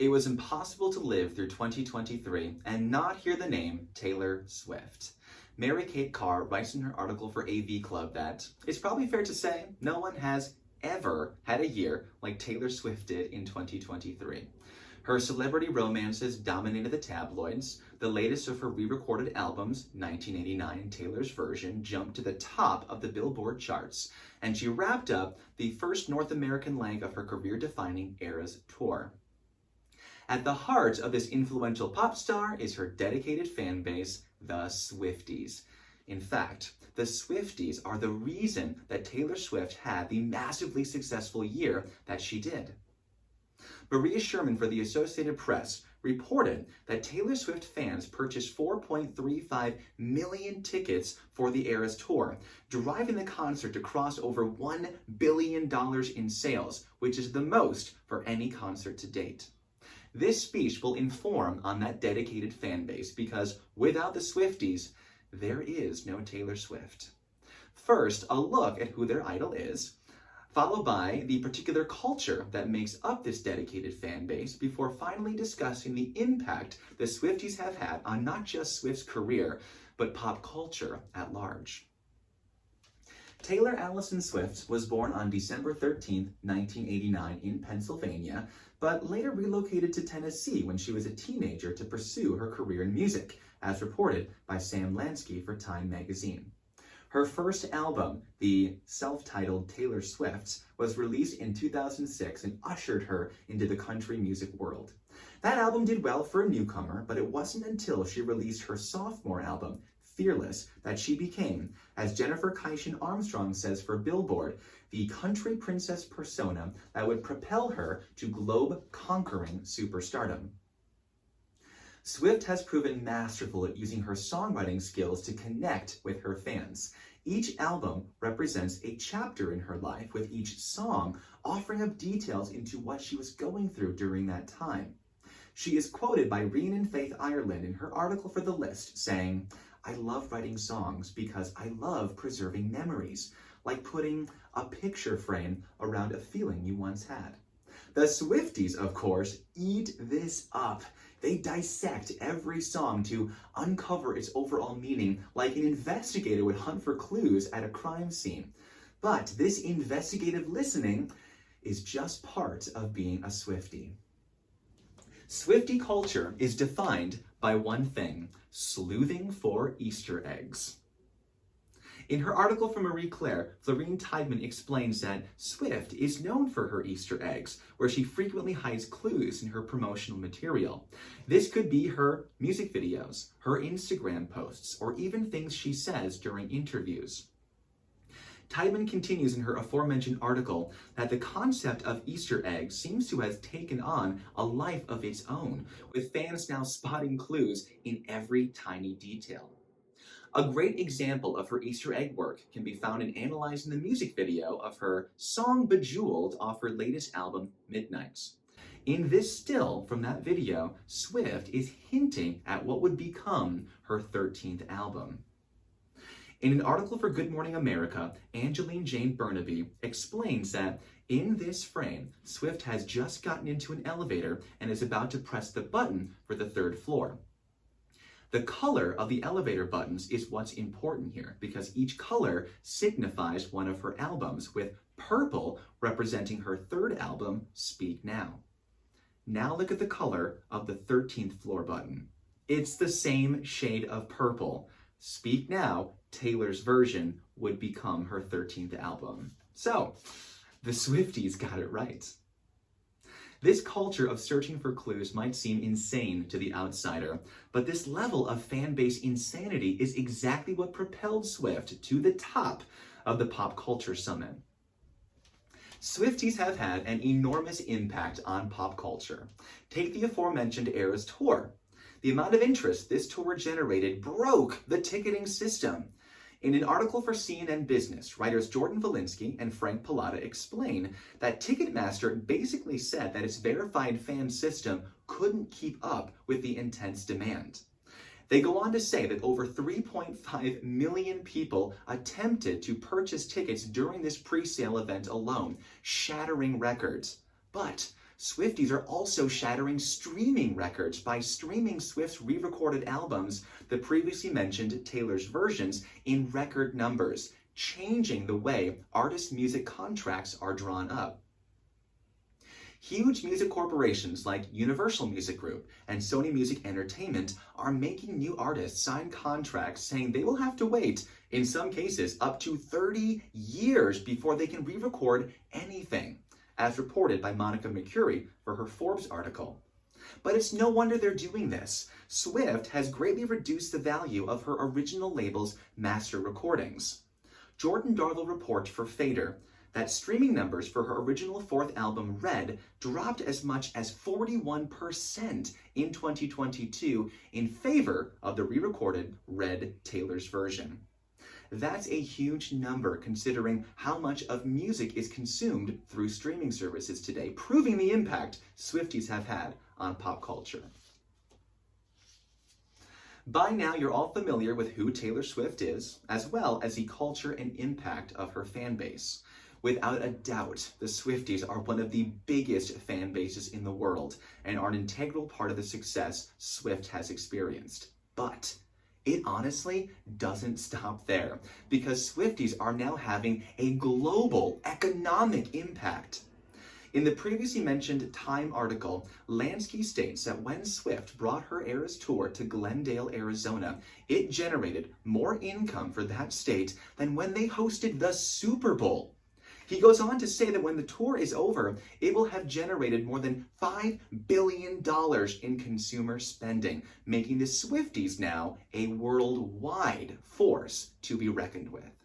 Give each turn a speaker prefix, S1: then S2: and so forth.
S1: It was impossible to live through 2023 and not hear the name Taylor Swift. Mary Kate Carr writes in her article for AV Club that it's probably fair to say no one has ever had a year like Taylor Swift did in 2023. Her celebrity romances dominated the tabloids. The latest of her re-recorded albums, 1989 Taylor's Version, jumped to the top of the Billboard charts, and she wrapped up the first North American leg of her career-defining Eras tour. At the heart of this influential pop star is her dedicated fan base, the Swifties. In fact, the Swifties are the reason that Taylor Swift had the massively successful year that she did. Maria Sherman for the Associated Press reported that Taylor Swift fans purchased 4.35 million tickets for the Eras tour, driving the concert to cross over $1 billion in sales, which is the most for any concert to date. This speech will inform on that dedicated fan base because without the Swifties, there is no Taylor Swift. First, a look at who their idol is, followed by the particular culture that makes up this dedicated fan base, before finally discussing the impact the Swifties have had on not just Swift's career, but pop culture at large. Taylor Allison Swift was born on December 13, 1989 in Pennsylvania, but later relocated to Tennessee when she was a teenager to pursue her career in music, as reported by Sam Lansky for Time magazine. Her first album, the self-titled Taylor Swift, was released in 2006 and ushered her into the country music world. That album did well for a newcomer, but it wasn't until she released her sophomore album, Fearless, that she became, as Jennifer Keishan Armstrong says for Billboard, the country princess persona that would propel her to globe-conquering superstardom. Swift has proven masterful at using her songwriting skills to connect with her fans. Each album represents a chapter in her life, with each song offering up details into what she was going through during that time. She is quoted by Rhiannon Faith Ireland in her article for The List, saying, "I love writing songs because I love preserving memories, like putting a picture frame around a feeling you once had." The Swifties, of course, eat this up. They dissect every song to uncover its overall meaning, like an investigator would hunt for clues at a crime scene. But this investigative listening is just part of being a Swiftie. Swiftie culture is defined by one thing: sleuthing for Easter eggs. In her article for Marie Claire, Florine Tideman explains that Swift is known for her Easter eggs, where she frequently hides clues in her promotional material. This could be her music videos, her Instagram posts, or even things she says during interviews. Tideman continues in her aforementioned article that the concept of Easter eggs seems to have taken on a life of its own, with fans now spotting clues in every tiny detail. A great example of her Easter egg work can be found in analyzing the music video of her song Bejeweled off her latest album, Midnights. In this still from that video, Swift is hinting at what would become her 13th album. In an article for Good Morning America, Angeline Jane Burnaby explains that in this frame, Swift has just gotten into an elevator and is about to press the button for the 3rd floor. The color of the elevator buttons is what's important here, because each color signifies one of her albums, with purple representing her 3rd album, Speak Now. Now look at the color of the 13th floor button. It's the same shade of purple. Speak Now, Taylor's Version, would become her 13th album. So, the Swifties got it right. This culture of searching for clues might seem insane to the outsider, but this level of fan base insanity is exactly what propelled Swift to the top of the pop culture summit. Swifties have had an enormous impact on pop culture. Take the aforementioned Eras tour. The amount of interest this tour generated broke the ticketing system. In an article for CNN Business, writers Jordan Valinsky and Frank Pallotta explain that Ticketmaster basically said that its verified fan system couldn't keep up with the intense demand. They go on to say that over 3.5 million people attempted to purchase tickets during this pre-sale event alone, shattering records. But Swifties are also shattering streaming records by streaming Swift's re-recorded albums, the previously mentioned Taylor's versions, in record numbers, changing the way artist music contracts are drawn up. Huge music corporations like Universal Music Group and Sony Music Entertainment are making new artists sign contracts saying they will have to wait, in some cases, up to 30 years before they can re-record anything, as reported by Monica Mercuri for her Forbes article. But it's no wonder they're doing this. Swift has greatly reduced the value of her original label's master recordings. Jordan Darlow reports for Fader that streaming numbers for her original fourth album, Red, dropped as much as 41% in 2022 in favor of the re-recorded Red Taylor's version. That's a huge number considering how much of music is consumed through streaming services today, proving the impact Swifties have had on pop culture. By now, you're all familiar with who Taylor Swift is, as well as the culture and impact of her fan base. Without a doubt, the Swifties are one of the biggest fan bases in the world and are an integral part of the success Swift has experienced. But it honestly doesn't stop there, because Swifties are now having a global economic impact. In the previously mentioned Time article, Lansky states that when Swift brought her Eras tour to Glendale, Arizona, it generated more income for that state than when they hosted the Super Bowl. He goes on to say that when the tour is over, it will have generated more than $5 billion in consumer spending, making the Swifties now a worldwide force to be reckoned with.